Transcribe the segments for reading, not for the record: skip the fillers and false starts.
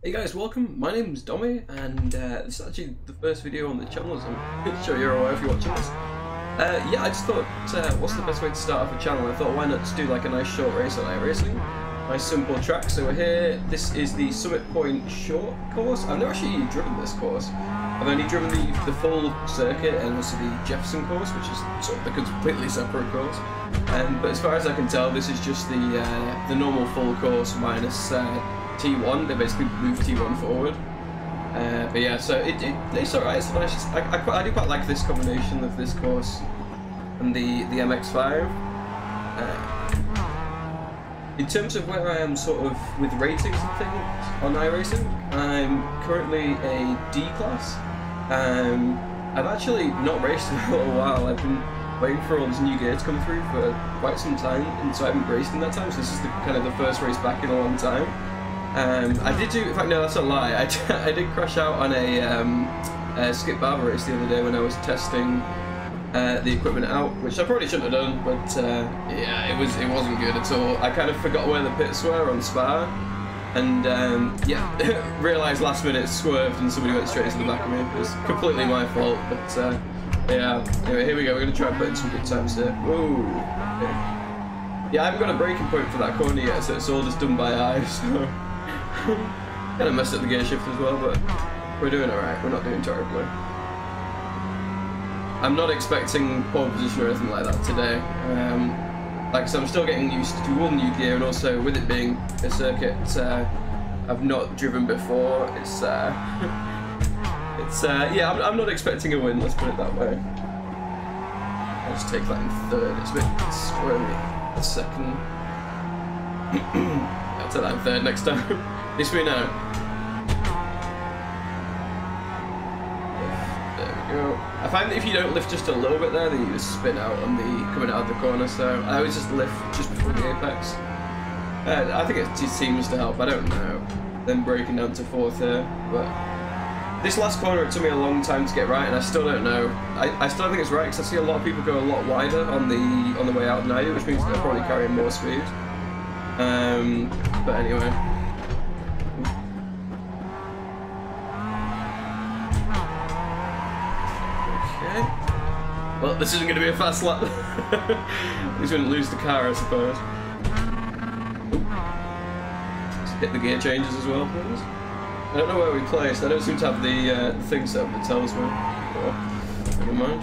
Hey guys, welcome. My name's Dommy, and this is actually the first video on the channel, so I'm sure you're aware if you're watching this. Yeah, I just thought, what's the best way to start off a channel? I thought, why not just do like a nice short race on iRacing? Nice simple track. So we're here. This is the Summit Point short course. I've never actually driven this course. I've only driven the full circuit and also the Jefferson course, which is sort of the completely separate course. But as far as I can tell, this is just the normal full course minus T1. They basically moved T1 forward. But yeah, so it's alright. It's nice. I do quite like this combination of this course and the MX-5. In terms of where I am sort of with ratings and things on iRacing, I'm currently a D class. I've actually not raced in a little while. I've been waiting for all this new gear to come through for quite some time, and so I haven't raced in that time, so this is kind of the first race back in a long time. I did do, in fact no, that's a lie, I did crash out on a skip barber race the other day when I was testing the equipment out, which I probably shouldn't have done, but yeah, it wasn't good at all. I kind of forgot where the pits were on Spa, and yeah, realised last minute, swerved, and somebody went straight into the back of me. It was completely my fault, but yeah, anyway, here we go, we're going to try and put in some good times here. Ooh, okay. Yeah, I haven't got a braking point for that corner yet, so it's all just done by eye, so kind of messed up the gear shift as well, but we're doing alright, we're not doing terribly. I'm not expecting pole position or anything like that today. Like I said, I'm still getting used to all new gear, and also with it being a circuit I've not driven before, it's yeah, I'm not expecting a win, let's put it that way. I'll just take that in third, it's a bit squirmy. A second. I'll take that in third next time. At least we know. I find that if you don't lift just a little bit there, then you just spin out on the coming out of the corner. So I always just lift just before the apex. I think it just seems to help. I don't know. Then breaking down to fourth here, but this last corner it took me a long time to get right, and I still don't know. I still don't think it's right because I see a lot of people go a lot wider on the way out than I do, which means they're probably carrying more speed. But anyway. Well, this isn't going to be a fast lap. He's going to lose the car, I suppose. Let's hit the gear changes as well, please. I don't know where we placed. I don't seem to have the thing set up that tells me. Oh, never mind.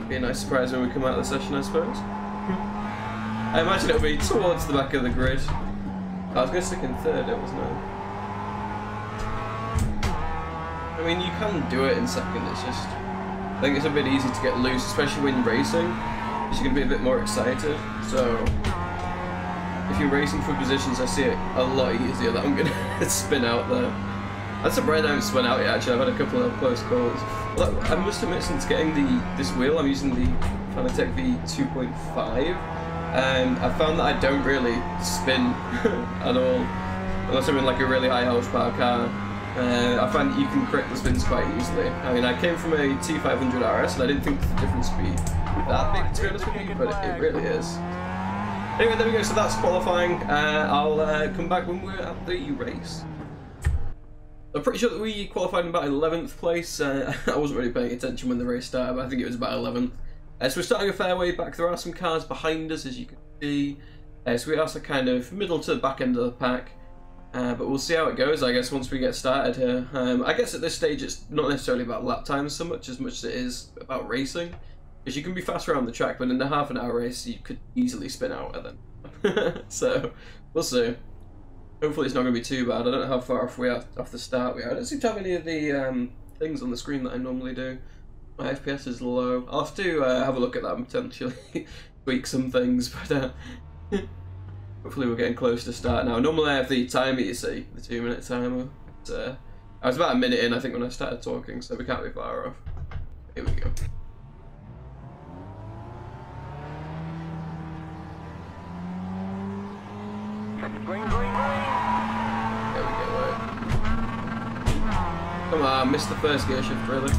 Be a nice surprise when we come out of the session, I suppose. I imagine it'll be towards the back of the grid. I was going to stick in third, it wasn't it? I mean, you can do it in second, it's just... I think it's a bit easy to get loose, especially when you're racing, because you're going to be a bit more excited. So, if you're racing for positions, I see it a lot easier that I'm going to spin out there. I'm surprised I haven't spun out yet, actually. I've had a couple of close calls. Well, I must admit, since getting this wheel, I'm using the Fanatec V2.5. I found that I don't really spin at all, unless I'm in like a really high horsepower car. I find that you can correct the spins quite easily. I mean, I came from a T500 RS and I didn't think the difference would be that big, to be honest with you, but it really is. Anyway, there we go, so that's qualifying. I'll come back when we're at the race. I'm pretty sure that we qualified in about 11th place. I wasn't really paying attention when the race started, but I think it was about 11th. So we're starting a fair way back. There are some cars behind us, as you can see. So we are kind of middle to the back end of the pack. But we'll see how it goes, I guess, once we get started here. I guess at this stage it's not necessarily about lap times so much as it is about racing. Because you can be fast around the track, but in a half-an-hour race you could easily spin out at them. So, we'll see. Hopefully it's not going to be too bad. I don't know how far off we are off the start we are. I don't seem to have any of the things on the screen that I normally do. My FPS is low. I'll have to have a look at that and potentially tweak some things, but... Hopefully we're getting close to start now. Normally I have the timer, you see, the 2-minute timer. But, I was about a minute in, I think, when I started talking, so we can't be far off. Here we go. Green, green, green. There we go, right. Come on, missed the first gear shift, really.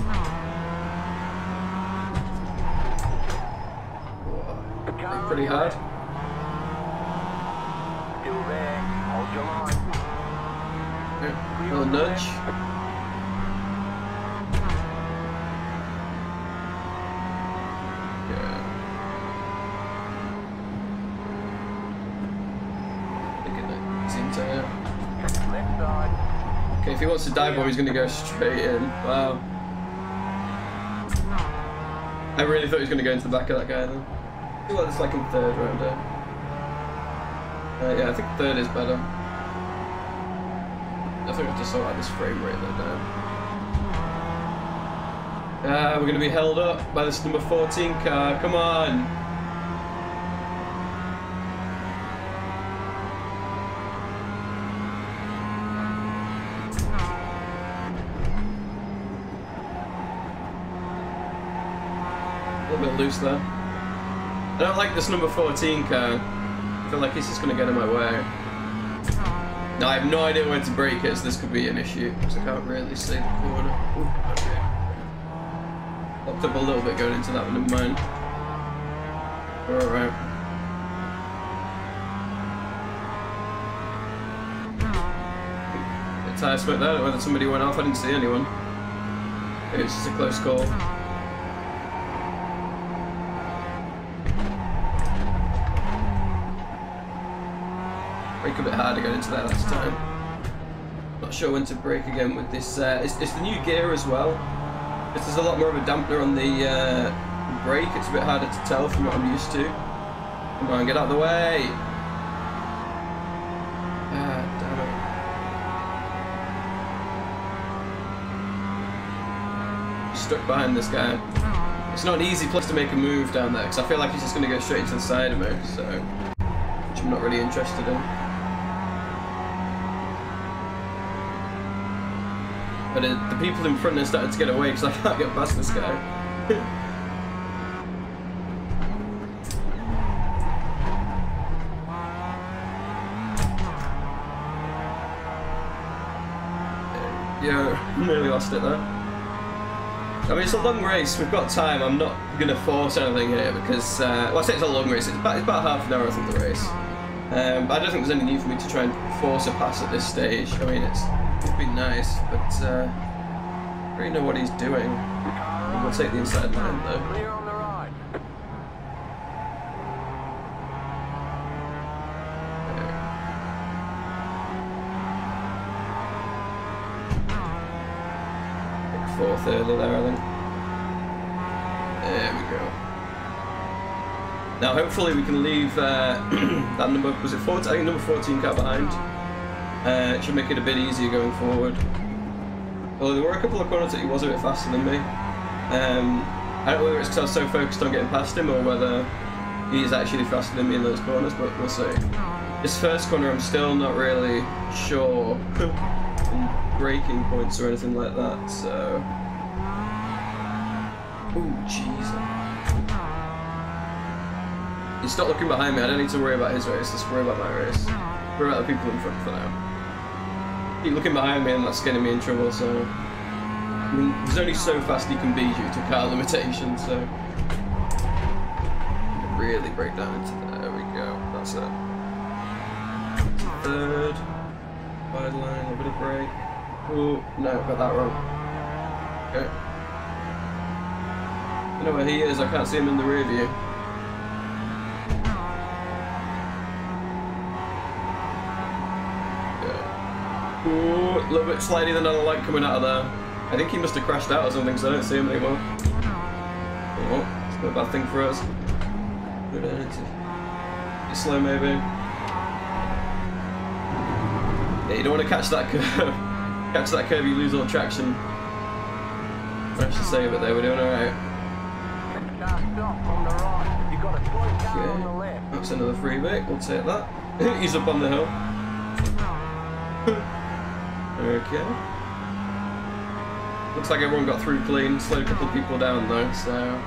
Whoa. Pretty hard. Still there. Hold your line. Okay. Little nudge. Yeah. Look at that. He's into it. Left side. Okay, if he wants to dive bomb, he's going to go straight in. Wow. I really thought he was going to go into the back of that guy then. I feel like it's like in third round there. Yeah, I think third is better. I think I just saw like this frame rate there now. We're going to be held up by this number 14 car. Come on! A little bit loose there. I don't like this number 14 car. I feel like he's just going to get in my way. Now I have no idea where to brake it, so this could be an issue, because I can't really see the corner. Ooh, okay. Locked up a little bit going into that one, never mind. Alright. A tyre smoke there, whether somebody went off, I didn't see anyone. Maybe it's just a close call. Brake a bit harder going into that last time. Not sure when to brake again with this. It's the new gear as well. This is a lot more of a dampener on the brake. It's a bit harder to tell from what I'm used to. Come on, get out of the way! Ah, damn it. Stuck behind this guy. It's not an easy place to make a move down there, because I feel like he's just going to go straight into the side of me, so... which I'm not really interested in. But the people in front are starting to get away because I can't get past this guy. Yeah, nearly lost it there. I mean, it's a long race, we've got time, I'm not going to force anything here because, well I say it's a long race, it's about half an hour I think the race. But I don't think there's any need for me to try and force a pass at this stage. I mean, it'd be nice, but I don't really know what he's doing. We'll take the inside line though. Clear on the right. Fourth early there, I think. There we go. Now, hopefully, we can leave that number. Was it 14? I think number 14 car behind. It should make it a bit easier going forward. Although there were a couple of corners that he was a bit faster than me. I don't know whether it's because I was so focused on getting past him or whether he is actually faster than me in those corners, but we'll see. This first corner, I'm still not really sure. Braking points or anything like that, so... Ooh, jeez. He's not looking behind me, I don't need to worry about his race, let's worry about my race. Worry about the people in front for now. Keep looking behind me and that's getting me in trouble, so... I mean, there's only so fast you can be due to car limitations, so... Really break down into that, there we go, that's it. Third. Wide line, a little bit of brake. Oh, no, got that wrong. Okay. I don't know where he is, I can't see him in the rear view. Okay. Ooh, a little bit slidey than I like coming out of there. I think he must have crashed out or something because I don't see him anymore. Oh, it's not a bad thing for us. Good energy. Bit slow maybe. Yeah, you don't want to catch that curve. Catch that curve, you lose all traction. I should save it there, we're doing alright. Okay, that's another free bit, we'll take that. He's up on the hill. Okay. Looks like everyone got through clean, slowed a couple of people down though, so...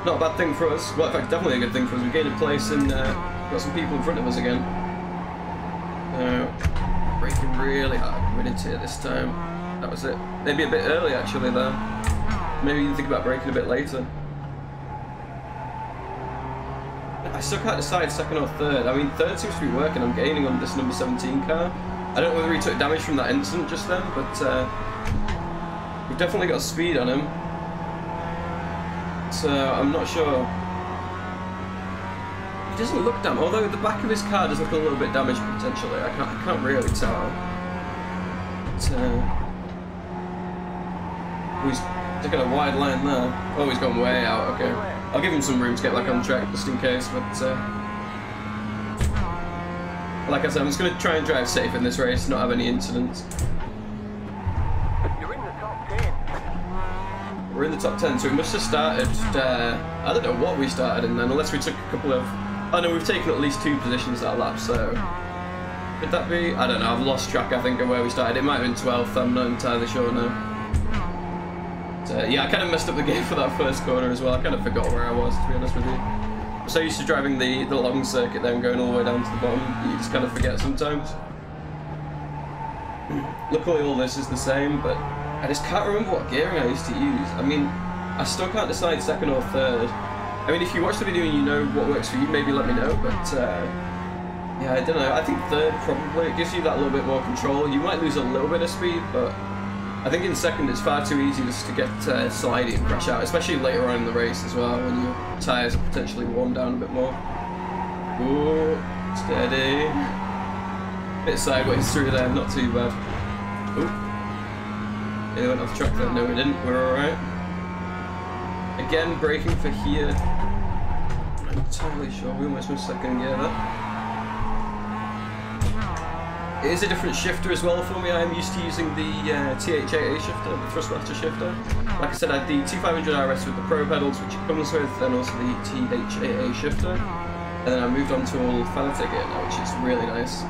Not a bad thing for us. Well, in fact, definitely a good thing for us. We gained a place and got some people in front of us again. Braking really hard coming into it this time. That was it. Maybe a bit early actually there. Maybe you think about braking a bit later. I still can't decide second or third. I mean, third seems to be working. I'm gaining on this number 17 car. I don't know whether he took damage from that incident just then, but we've definitely got speed on him. So I'm not sure. He doesn't look damaged, although the back of his car does look a little bit damaged potentially. I can't really tell. But, he's taking a wide line there. Oh, he's gone way out. Okay, I'll give him some room to get back on track just in case. But like I said, I'm just going to try and drive safe in this race, not have any incidents. You're in the top 10. We're in the top 10, so we must have started, I don't know what we started in then, unless we took a couple of, oh no, we've taken at least 2 positions that lap, so, could that be, I don't know, I've lost track I think of where we started, it might have been 12th, I'm not entirely sure now. But, yeah, I kind of messed up the game for that first corner as well, I kind of forgot where I was, to be honest with you. I'm so used to driving the long circuit there and going all the way down to the bottom, you just kind of forget sometimes. Luckily all this is the same, but I just can't remember what gearing I used to use. I mean, I still can't decide second or third. I mean, if you watch the video and you know what works for you, maybe let me know, but yeah, I don't know. I think third probably, it gives you that little bit more control. You might lose a little bit of speed, but I think in second it's far too easy just to get slidey and crash out, especially later on in the race as well, when your tyres are potentially worn down a bit more. Ooh, steady. Bit sideways through there, not too bad. Ooh. He went off track there. No, we didn't. We're alright. Again, braking for here. I'm not entirely sure. We almost missed second gear there. It is a different shifter as well for me. I am used to using the TH8A shifter, the thrustmaster shifter. Like I said, I had the T500 RS with the Pro pedals, which it comes with, then also the TH8A shifter. And then I moved on to all Fanatec gear now, which is really nice.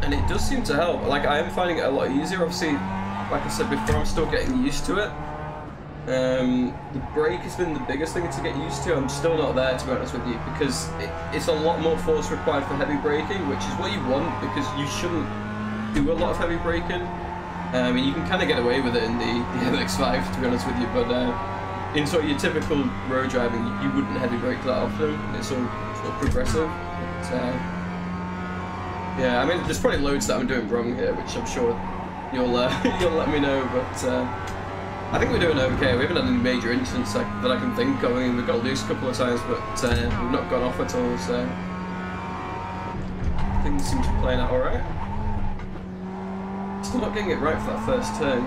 And it does seem to help. Like, I am finding it a lot easier. Obviously, like I said before, I'm still getting used to it. The brake has been the biggest thing to get used to. I'm still not there, to be honest with you, because it's a lot more force required for heavy braking, which is what you want, because you shouldn't do a lot of heavy braking. And you can kind of get away with it in the MX-5, to be honest with you, but in sort of your typical road driving, you wouldn't heavy brake that often. It's all sort of progressive. But, yeah, I mean, there's probably loads that I'm doing wrong here, which I'm sure you'll you'll let me know. But I think we're doing okay. We haven't had any major incidents that I can think of. I mean, we've got loose a couple of times, but we've not gone off at all. So things seem to be playing out all right. Still not getting it right for that first turn.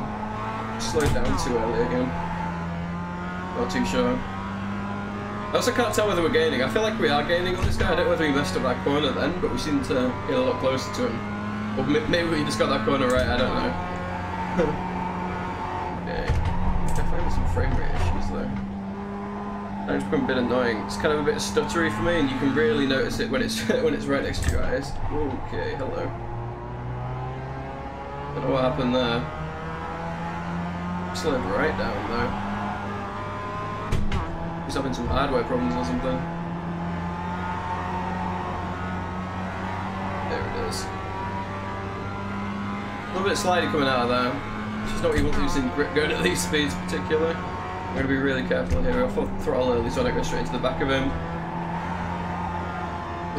Slowed down too early again. Not too sure. I also can't tell whether we're gaining. I feel like we are gaining on this guy. I don't know whether we messed up that corner then, but we seem to get a lot closer to him. Or maybe we just got that corner right, I don't know. Okay. Definitely have some frame rate issues though. That's become a bit annoying. It's kind of a bit stuttery for me, and you can really notice it when it's when it's right next to your eyes. Okay, hello. Don't know what happened there. Slowed right down though. He's having some hardware problems or something. There it is. A little bit slidey coming out of there. Just not even losing grip going at these speeds particularly. I'm going to be really careful here. I'll throttle early so I don't go straight into the back of him.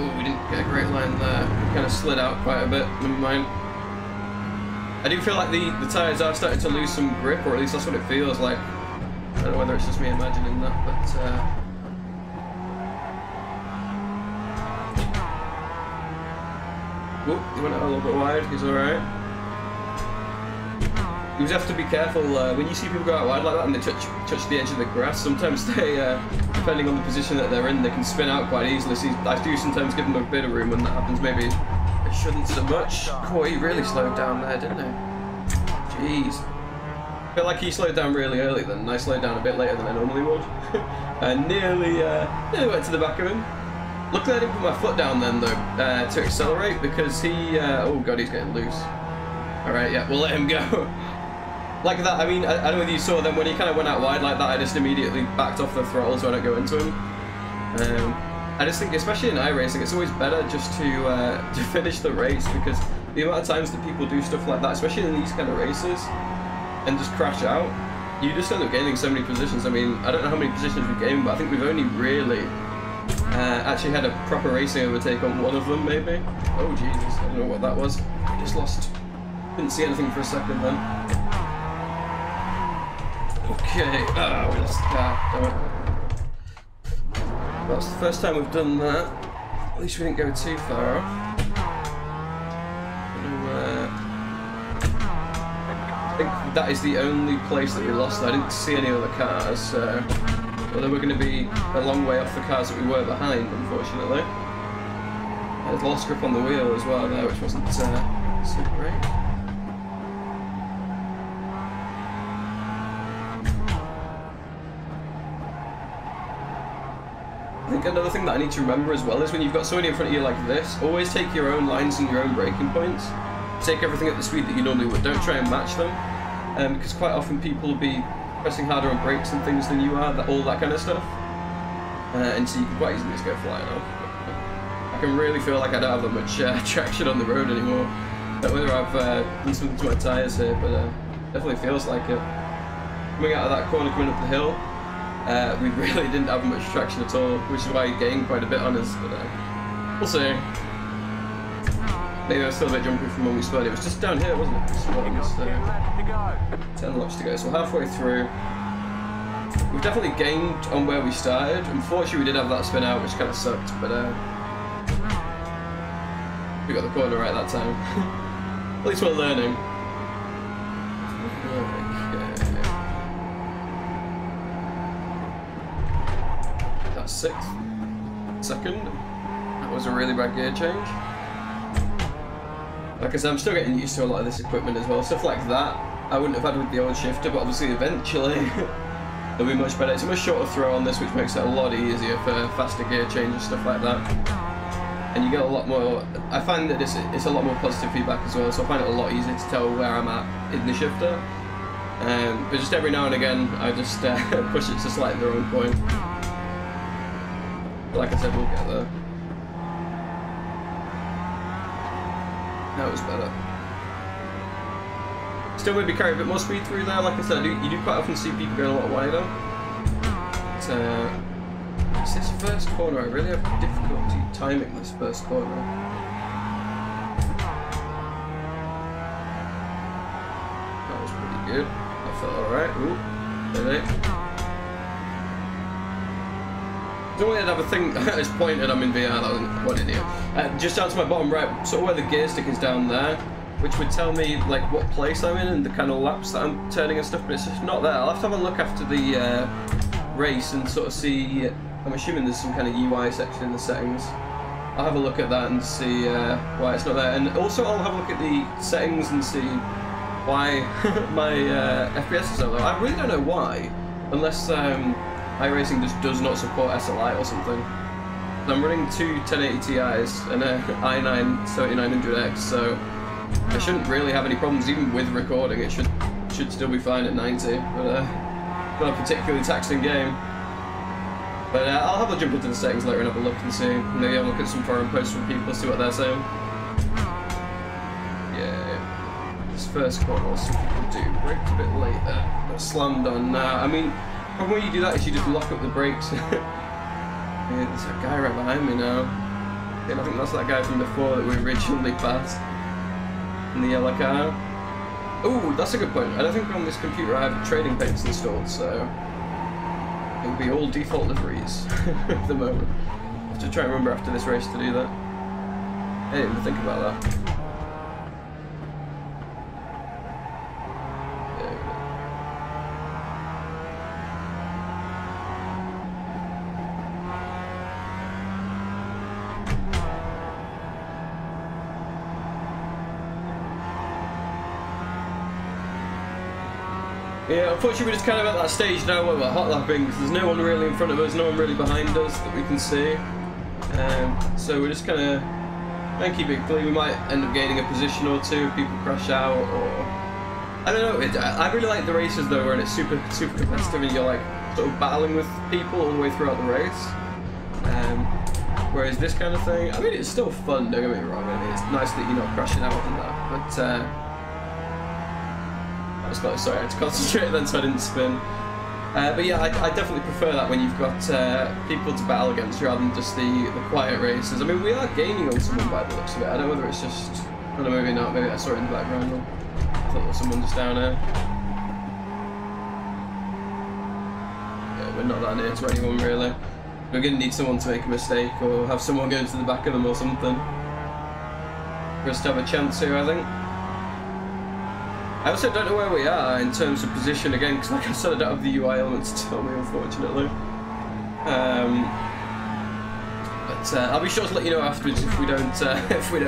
Ooh, we didn't get a great line there. Kind of slid out quite a bit. Never mind. I do feel like the tyres are starting to lose some grip, or at least that's what it feels like. I don't know whether it's just me imagining that, but whoop, he went out a little bit wide, he's alright. You just have to be careful when you see people go out wide like that and they touch the edge of the grass. Sometimes they, depending on the position that they're in, they can spin out quite easily. So I do sometimes give them a bit of room when that happens. Maybe I shouldn't so much. Oh, he really slowed down there, didn't he? Jeez. I feel like he slowed down really early then, and I slowed down a bit later than I normally would. And nearly went to the back of him. Luckily I didn't put my foot down then though, to accelerate, because he, oh god, he's getting loose. Alright, yeah, we'll let him go. Like that, I mean, I don't know whether you saw then, when he kind of went out wide like that, I just immediately backed off the throttle so I don't go into him. I just think, especially in iRacing, it's always better just to finish the race, because the amount of times that people do stuff like that, especially in these kind of races, and just crash out, you just end up gaining so many positions. I mean, I don't know how many positions we've gained, but I think we've only really Actually had a proper racing overtake on one of them, maybe. Oh Jesus, I don't know what that was. Just lost. Didn't see anything for a second then. Okay, we lost the car. Damn it. That's the first time we've done that. At least we didn't go too far off. I think that is the only place that we lost. I didn't see any other cars, so although we're going to be a long way off the cars that we were behind, unfortunately. I had lost grip on the wheel as well there, which wasn't so great. I think another thing that I need to remember as well is when you've got somebody in front of you like this, always take your own lines and your own braking points. Take everything at the speed that you normally would. Don't try and match them, because quite often people will be pressing harder on brakes and things than you are, all that kind of stuff. And so you can quite easily just go flying off. I can really feel like I don't have that much traction on the road anymore. I don't know whether I've done something to my tyres here, but definitely feels like it. Coming out of that corner, coming up the hill, we really didn't have much traction at all, which is why he gained quite a bit on us, but we'll see. Maybe I was still a bit jumpy from when we spun. It was just down here, wasn't it? Just 10 laps to go, so halfway through. We've definitely gained on where we started. Unfortunately, we did have that spin out, which kind of sucked, but we got the corner right that time. At least we're learning. Okay. That's 6th. 2nd. That was a really bad gear change. Like I said, I'm still getting used to a lot of this equipment as well. Stuff like that I wouldn't have had with the old shifter, but obviously eventually it'll be much better. It's a much shorter throw on this, which makes it a lot easier for faster gear change and stuff like that. And you get a lot more, I find that it's a lot more positive feedback as well, so I find it a lot easier to tell where I'm at in the shifter. But just every now and again, I just push it to slightly the wrong point. But like I said, we'll get there. That was better. Still maybe carry a bit more speed through there. Like I said, you do quite often see people going a lot wider. But, it's this first corner. I really have difficulty timing this first corner. That was pretty good. I felt alright. Ooh, did Don't want to have a thing that's pointed. I'm in VR. That was what idiot. Just down to my bottom right, sort of where the gear stick is down there, which would tell me like what place I'm in and the kind of laps that I'm turning and stuff. But it's just not there. I'll have to have a look after the race and sort of see. I'm assuming there's some kind of UI section in the settings. I'll have a look at that and see why it's not there. And also I'll have a look at the settings and see why my FPS is so low. I really don't know why, unless iRacing just does not support SLI or something. I'm running two 1080 Ti's and an i9 7900X, so I shouldn't really have any problems even with recording. It should still be fine at 90, but not a particularly taxing game. But I'll have a jump into the settings later and have a look and see. Maybe have a look at some forum posts from people, see what they're saying. Yeah, this first corner, I'll see what people do. Braked a bit later. Got slammed on now. I mean, the problem when you do that is you just lock up the brakes. Yeah, there's a guy right behind me now. Yeah, I think that's that guy from before that we originally passed in the yellow car. Oh, that's a good point. I don't think on this computer I have trading paints installed, so it'll be all default liveries at the moment. I have to try and remember after this race to do that. I didn't even think about that. Yeah, unfortunately we're just kind of at that stage now where we're hot lapping because there's no one really in front of us, no one really behind us that we can see. So we're just kind of trying to keep it clean. We might end up gaining a position or two if people crash out, or I don't know. I really like the races though, where it's super competitive and you're like sort of battling with people all the way throughout the race. Whereas this kind of thing, I mean, it's still fun. Don't get me wrong. I mean, it's nice that you're not crashing out and that, but. Sorry, I had to concentrate then so I didn't spin. But yeah, I definitely prefer that when you've got people to battle against rather than just the quiet races. I mean, we are gaining on someone by the looks of it. I don't know whether it's just... I don't know, maybe not. Maybe I saw it in the background. I thought there was someone just down there. Yeah, we're not that near to anyone, really. We're going to need someone to make a mistake or have someone go into the back of them or something for us to have a chance here, I think. I also don't know where we are in terms of position again, because like I said, I don't have the UI elements to tell me, unfortunately. But I'll be sure to let you know afterwards if we don't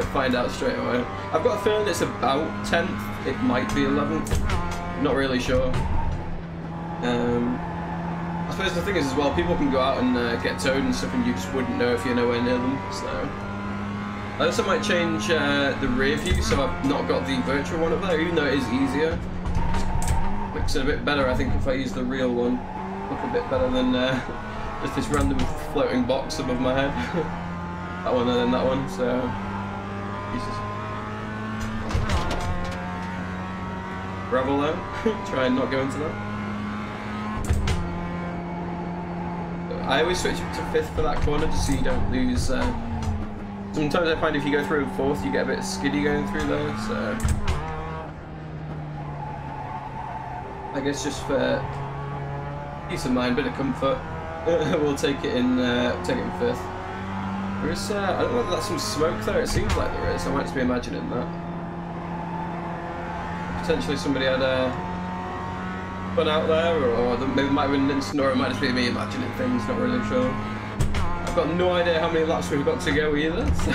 find out straight away. I've got a feeling it's about 10th. It might be 11th. Not really sure. I suppose the thing is as well, people can go out and get towed and stuff, and you just wouldn't know if you're nowhere near them. So I also might change the rear view, so I've not got the virtual one up there, even though it is easier. Looks a bit better, I think, if I use the real one. Look a bit better than just this random floating box above my head. That one and then that one, so... Jesus. Gravel though. Try and not go into that. I always switch up to 5th for that corner just so you don't lose... Sometimes I find if you go through 4th, you get a bit skiddy going through there, so... I guess just for peace of mind, bit of comfort, we'll take it in 5th. There is, I don't know whether that's some smoke there, it seems like there is, I might just be imagining that. Potentially somebody had fun out there, or maybe it might have been an instant, or it might just be me imagining things, not really sure. I've got no idea how many laps we've got to go either, so...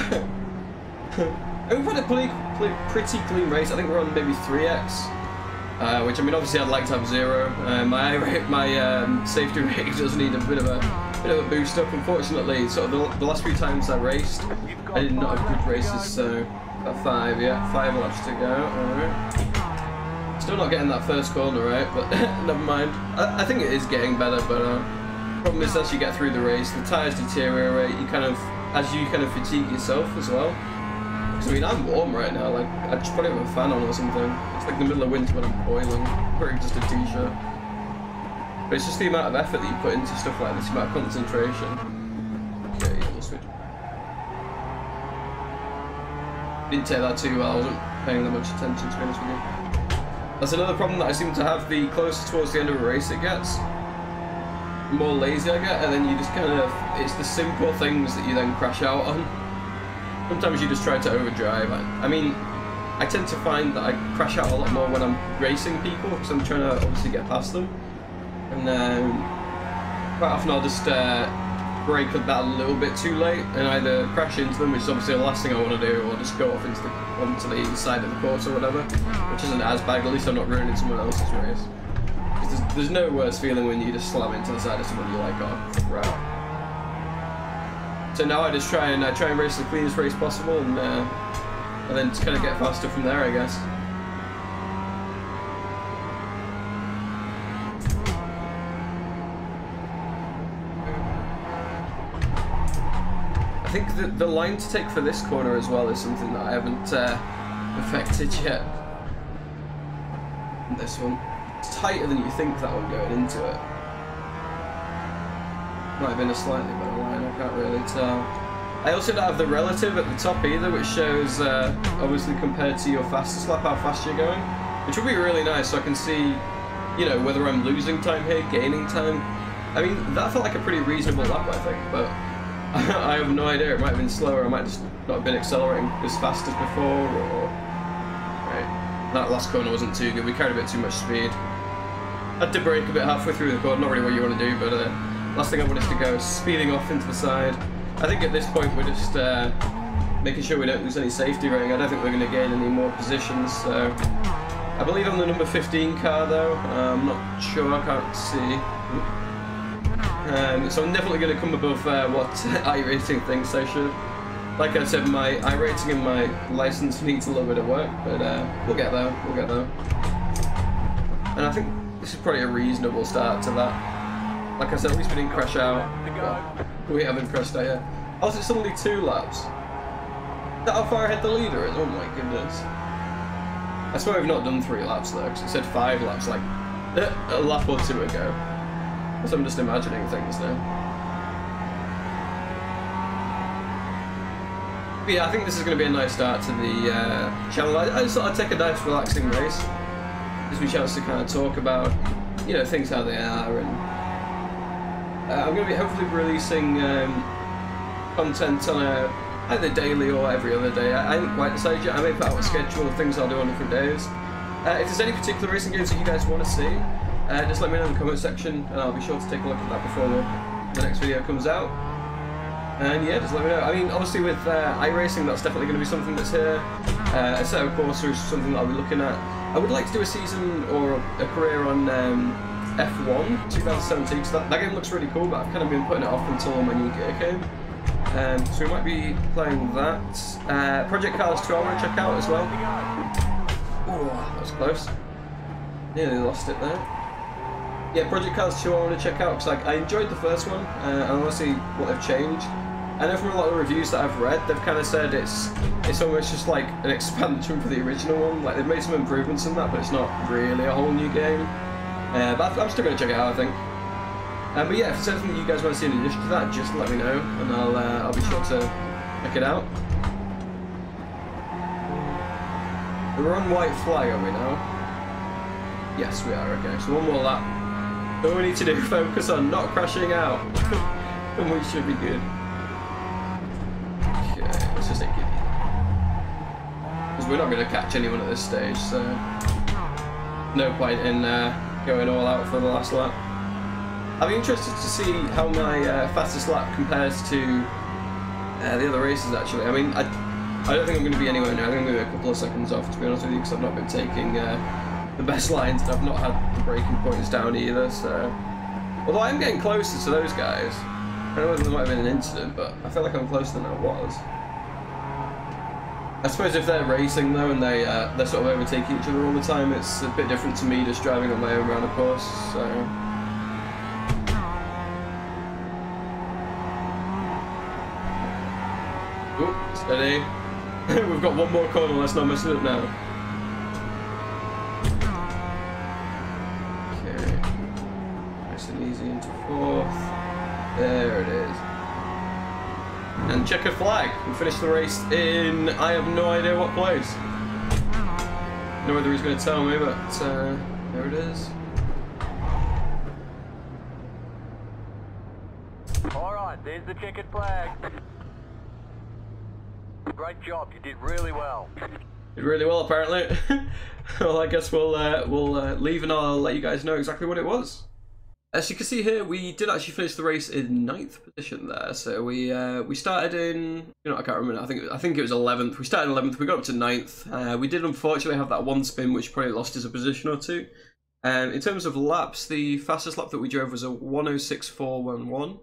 We've had a pretty clean race. I think we're on maybe 3x, which I mean obviously I'd like to have 0. My safety rating does need a bit of a boost up. Unfortunately, sort of the last few times I raced, I did not have good races. So about 5 laps to go. Alright. Still not getting that first corner right, but never mind. I think it is getting better, but problem is as you get through the race, the tyres deteriorate. As you fatigue yourself as well. I mean, I'm warm right now, like, I just probably have a fan on or something. It's like the middle of winter when I'm boiling, wearing just a t-shirt. But it's just the amount of effort that you put into stuff like this, the amount of concentration. Okay, yeah, we'll switch. Didn't take that too well, I wasn't paying that much attention, to be honest with you. That's another problem that I seem to have. The closer towards the end of a race it gets, the more lazy I get, and then you just it's the simple things that you then crash out on. Sometimes you just try to overdrive. I mean, I tend to find that I crash out a lot more when I'm racing people, because I'm trying to obviously get past them. And quite often I'll just brake that a little bit too late and either crash into them, which is obviously the last thing I want to do, or just go off onto the side of the course or whatever, which isn't as bad. At least I'm not ruining someone else's race. There's no worse feeling when you just slam into the side of someone you're like, oh, right. So now I just try and race the cleanest race possible, and then just kind of get faster from there, I guess. I think the line to take for this corner as well is something that I haven't perfected yet. And this one, it's tighter than you think, that one going into it. Might have been a slightly better line, I can't really tell. I also don't have the relative at the top either, which shows, obviously compared to your fastest lap, how fast you're going. Which would be really nice, so I can see, you know, whether I'm losing time here, gaining time. I mean, that felt like a pretty reasonable lap, I think, but I have no idea. It might have been slower, I might just not have been accelerating as fast as before, or... Right, that last corner wasn't too good, we carried a bit too much speed. I had to brake a bit halfway through the corner, not really what you want to do, but last thing I wanted to go is speeding off into the side. I think at this point we're just making sure we don't lose any safety rating. I don't think we're going to gain any more positions, so... I believe I'm the number 15 car though, I'm not sure, I can't see. So I'm definitely going to come above what iRacing thinks I should. Like I said, my iRacing and my license needs a little bit of work, but we'll get there, And I think this is probably a reasonable start to that. Like I said, at least we didn't crash out. We haven't crashed out yet. Oh, is it suddenly 2 laps? Is that how far ahead the leader is? Oh my goodness. I swear we've not done 3 laps though, because it said 5 laps like a lap or 2 ago. Because I'm just imagining things now. But yeah, I think this is going to be a nice start to the channel. I just thought I'd take a nice relaxing race. Gives me a chance to kind of talk about, you know, things how they are, and I'm going to be hopefully releasing content on either daily or every other day. I haven't quite decided yet. I may put out a schedule of things I'll do on different days. If there's any particular racing games that you guys want to see, just let me know in the comment section, and I'll be sure to take a look at that before the next video comes out. And yeah, just let me know. I mean, obviously with iRacing, that's definitely going to be something that's here. A set of course is something that I'll be looking at. I would like to do a season or a career on F1 2017, because that game looks really cool, but I've kind of been putting it off until my new gear came. So we might be playing that. Project Cars 2 I want to check out as well. Oh, that was close. Nearly lost it there. Yeah, Project Cars 2 I want to check out, because I enjoyed the first one, and I want to see what they've changed. I know from a lot of the reviews that I've read, they've kind of said it's almost just like an expansion for the original one. Like, they've made some improvements in that, but it's not really a whole new game. But I'm still going to check it out, I think. But yeah, if there's anything that you guys want to see in addition to that, just let me know, and I'll be sure to check it out. We're on white flag, are we now? Yes, we are. Okay, so one more lap. All we need to do, focus on not crashing out, and we should be good. Okay, let's just take it. Because we're not going to catch anyone at this stage, so no point in going all out for the last lap. I'll be interested to see how my fastest lap compares to the other races, actually. I mean, I don't think I'm going to be anywhere near. I think I'm going to be a couple of seconds off, to be honest with you, because I've not been taking the best lines, and I've not had the braking points down either, so... Although I'm getting closer to those guys. I don't know whether there might have been an incident, but I feel like I'm closer than I was. I suppose if they're racing, though, and they're sort of overtaking each other all the time, it's a bit different to me just driving on my own round of course, so... Oh, steady. We've got one more corner, let's not mess it up now. Okay. Nice and easy into fourth. There it is. And checkered flag. We finished the race in, I have no idea what place. I don't know whether he's going to tell me, but there it is. Alright, there's the checkered flag. Great job, you did really well. Did really well, apparently. Well, I guess we'll leave, and I'll let you guys know exactly what it was. As you can see here, we did actually finish the race in 9th position there. So we started in, you know, I can't remember. I think it was 11th. We started in 11th. We got up to 9th. We did unfortunately have that one spin, which probably lost us a position or two. In terms of laps, the fastest lap that we drove was a 1:06.411.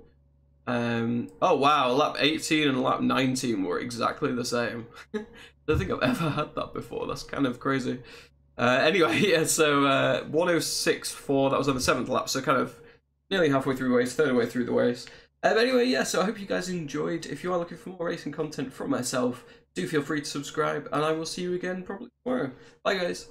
Oh wow, lap 18 and lap 19 were exactly the same. I don't think I've ever had that before. That's kind of crazy. Anyway, yeah, so 1:06.4, that was on the 7th lap, so kind of nearly halfway through the race, third way through the race. Anyway, yeah, so I hope you guys enjoyed. If you are looking for more racing content from myself, do feel free to subscribe, and I will see you again probably tomorrow. Bye guys.